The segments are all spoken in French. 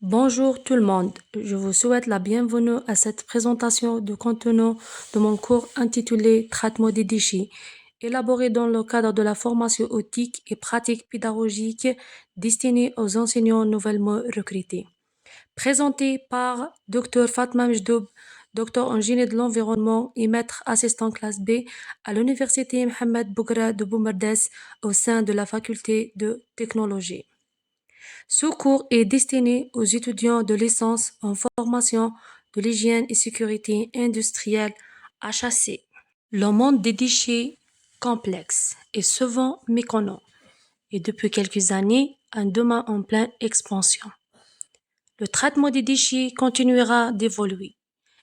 Bonjour tout le monde, je vous souhaite la bienvenue à cette présentation de contenu de mon cours intitulé Traitement des déchets, élaboré dans le cadre de la formation éthique et pratique pédagogique destinée aux enseignants nouvellement recrutés. Présenté par Dr Fatma Mjdoub, docteur en génie de l'environnement et maître assistant classe B à l'université Mohamed Bougra de Boumerdès au sein de la faculté de technologie. Ce cours est destiné aux étudiants de licence en formation de l'hygiène et sécurité industrielle HAC. Le monde des déchets complexe est souvent méconnu et depuis quelques années, un domaine en pleine expansion. Le traitement des déchets continuera d'évoluer,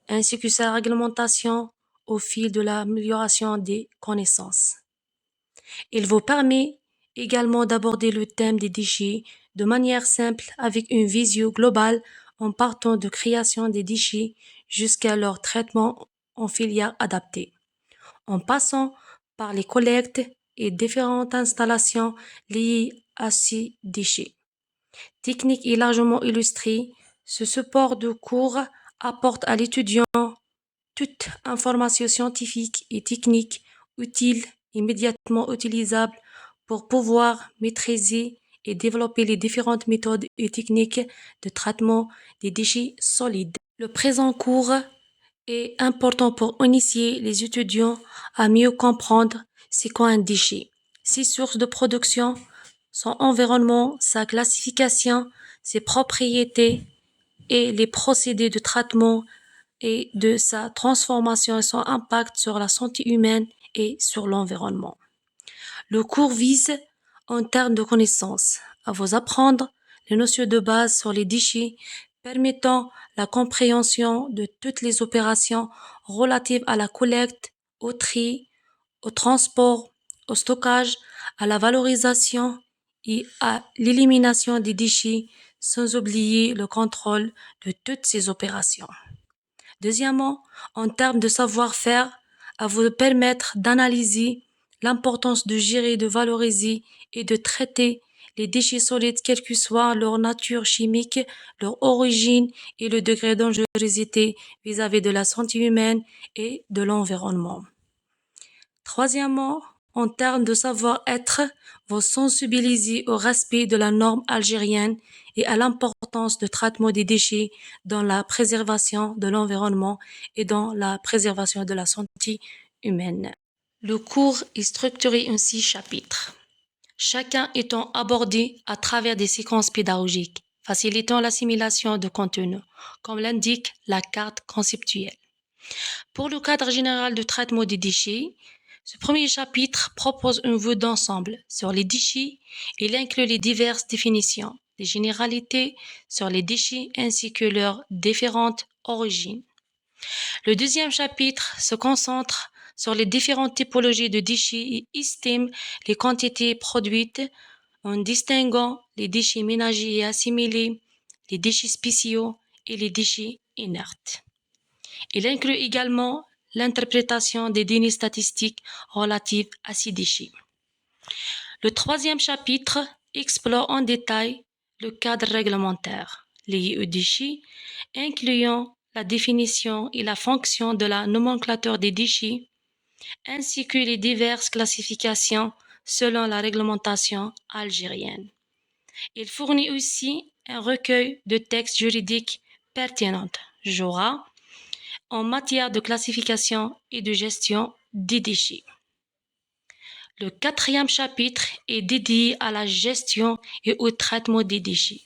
ainsi que sa réglementation au fil de l'amélioration des connaissances. Il vous permet également d'aborder le thème des déchets de manière simple avec une vision globale en partant de création des déchets jusqu'à leur traitement en filière adaptée, en passant par les collectes et différentes installations liées à ces déchets. Technique est largement illustrée. Ce support de cours apporte à l'étudiant toute information scientifique et technique utile, immédiatement utilisable pour pouvoir maîtriser et développer les différentes méthodes et techniques de traitement des déchets solides. Le présent cours est important pour initier les étudiants à mieux comprendre c'est quoi un déchet, ses sources de production, son environnement, sa classification, ses propriétés et les procédés de traitement et de sa transformation et son impact sur la santé humaine et sur l'environnement. Le cours vise, en termes de connaissances, à vous apprendre les notions de base sur les déchets permettant la compréhension de toutes les opérations relatives à la collecte, au tri, au transport, au stockage, à la valorisation et à l'élimination des déchets, sans oublier le contrôle de toutes ces opérations. Deuxièmement, en termes de savoir-faire, à vous permettre d'analyser l'importance de gérer, de valoriser et de traiter les déchets solides, quelle que soit leur nature chimique, leur origine et le degré de dangerosité vis-à-vis de la santé humaine et de l'environnement. Troisièmement, en termes de savoir-être, vous sensibilisez au respect de la norme algérienne et à l'importance du traitement des déchets dans la préservation de l'environnement et dans la préservation de la santé humaine. Le cours est structuré en 6 chapitres, chacun étant abordé à travers des séquences pédagogiques, facilitant l'assimilation de contenu, comme l'indique la carte conceptuelle. Pour le cadre général de traitement des déchets, ce premier chapitre propose une vue d'ensemble sur les déchets. Il inclut les diverses définitions, les généralités sur les déchets ainsi que leurs différentes origines. Le deuxième chapitre se concentre sur les différentes typologies de déchets et estime les quantités produites en distinguant les déchets ménagers et assimilés, les déchets spéciaux et les déchets inertes. Il inclut également l'interprétation des données statistiques relatives à ces déchets. Le troisième chapitre explore en détail le cadre réglementaire lié aux déchets, incluant la définition et la fonction de la nomenclature des déchets, ainsi que les diverses classifications selon la réglementation algérienne. Il fournit aussi un recueil de textes juridiques pertinents, JORA, en matière de classification et de gestion des déchets. Le quatrième chapitre est dédié à la gestion et au traitement des déchets.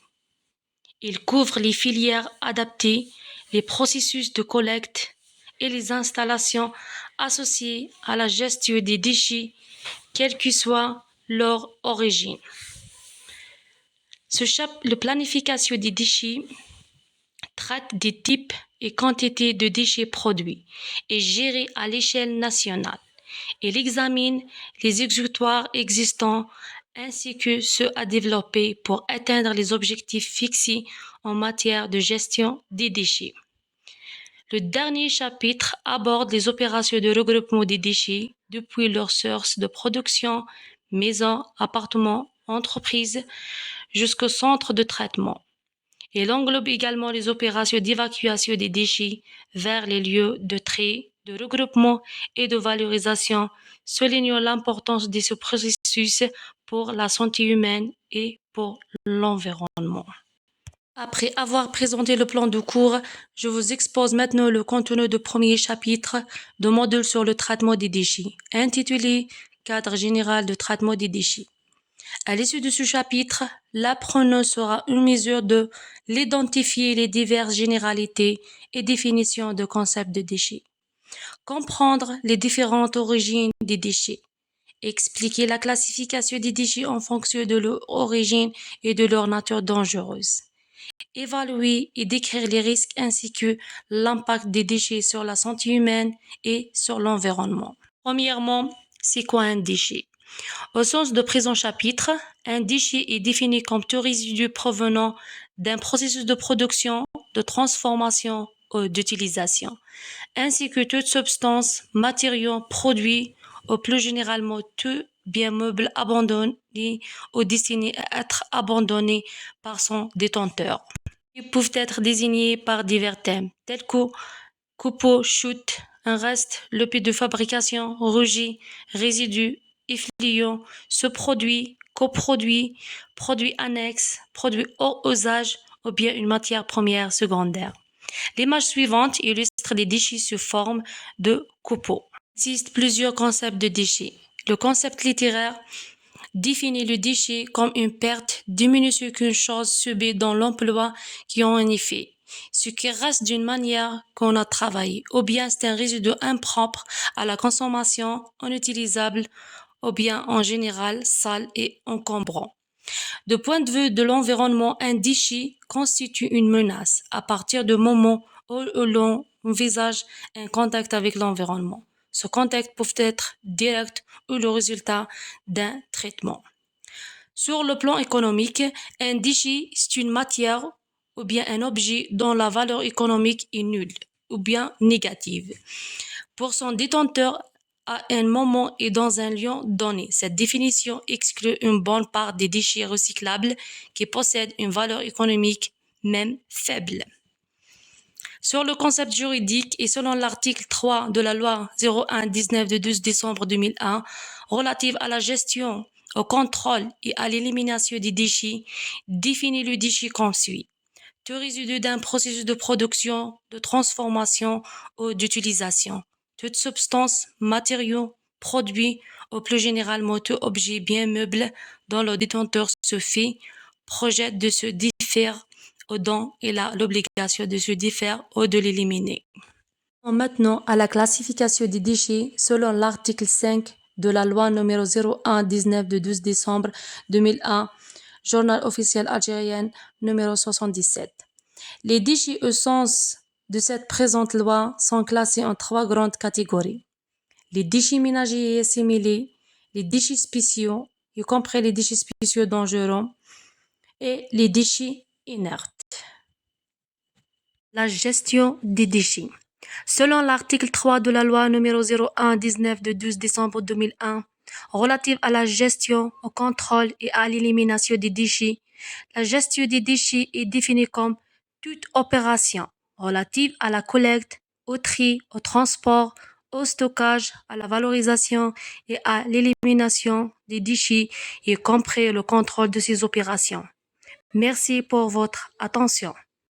Il couvre les filières adaptées, les processus de collecte et les installations associées à la gestion des déchets, quelle que soit leur origine. La planification des déchets traite des types et quantités de déchets produits et gérés à l'échelle nationale. Il examine les exutoires existants ainsi que ceux à développer pour atteindre les objectifs fixés en matière de gestion des déchets. Le dernier chapitre aborde les opérations de regroupement des déchets depuis leur source de production, maison, appartement, entreprise, jusqu'au centre de traitement. Il englobe également les opérations d'évacuation des déchets vers les lieux de tri, de regroupement et de valorisation, soulignant l'importance de ce processus pour la santé humaine et pour l'environnement. Après avoir présenté le plan de cours, je vous expose maintenant le contenu du premier chapitre du module sur le traitement des déchets, intitulé Cadre général de traitement des déchets. À l'issue de ce chapitre, l'apprenant sera en mesure de l'identifier les diverses généralités et définitions de concepts de déchets, comprendre les différentes origines des déchets, expliquer la classification des déchets en fonction de leur origine et de leur nature dangereuse, évaluer et décrire les risques ainsi que l'impact des déchets sur la santé humaine et sur l'environnement. Premièrement, c'est quoi un déchet? Au sens de présent chapitre, un déchet est défini comme tout résidu provenant d'un processus de production, de transformation ou d'utilisation, ainsi que toute substance, matériau, produit, ou plus généralement tout bien meuble abandonné ou destiné à être abandonné par son détenteur. Ils peuvent être désignés par divers thèmes, tels que copeaux, chute, un reste, le pied de fabrication, rejet, résidu, effluent, sous-produit, coproduit, produit annexe, produit hors usage ou bien une matière première secondaire. L'image suivante illustre les déchets sous forme de copeaux. Il existe plusieurs concepts de déchets. Le concept littéraire définit le déchet comme une perte, diminution qu'une chose subie dans l'emploi qui ont un effet, ce qui reste d'une manière qu'on a travaillé, ou bien c'est un résidu impropre à la consommation, inutilisable, ou bien en général sale et encombrant. De point de vue de l'environnement, un déchet constitue une menace à partir du moment où l'on envisage un contact avec l'environnement. Ce contact peut être direct ou le résultat d'un traitement. Sur le plan économique, un déchet, c'est une matière ou bien un objet dont la valeur économique est nulle ou bien négative pour son détenteur à un moment et dans un lieu donné. Cette définition exclut une bonne part des déchets recyclables qui possèdent une valeur économique même faible. Sur le concept juridique et selon l'article 3 de la loi 01-19 de 12 décembre 2001 relative à la gestion, au contrôle et à l'élimination des déchets, définit le déchet comme suit. Tout résidu d'un processus de production, de transformation ou d'utilisation. Toute substance, matériau, produit ou plus généralement tout objet bien meuble dont le détenteur se fait, projette de se défaire ou dont il a l'obligation de se défaire ou de l'éliminer. Maintenant à la classification des déchets selon l'article 5 de la loi numéro 01-19 de 12 décembre 2001, journal officiel algérien numéro 77. Les déchets au sens de cette présente loi sont classés en trois grandes catégories. Les déchets ménagers et assimilés, les déchets spéciaux, y compris les déchets spéciaux dangereux, et les déchets inertes. La gestion des déchets. Selon l'article 3 de la loi numéro 01-19 de 12 décembre 2001, relative à la gestion, au contrôle et à l'élimination des déchets, la gestion des déchets est définie comme toute opération relative à la collecte, au tri, au transport, au stockage, à la valorisation et à l'élimination des déchets, y compris le contrôle de ces opérations. Merci pour votre attention.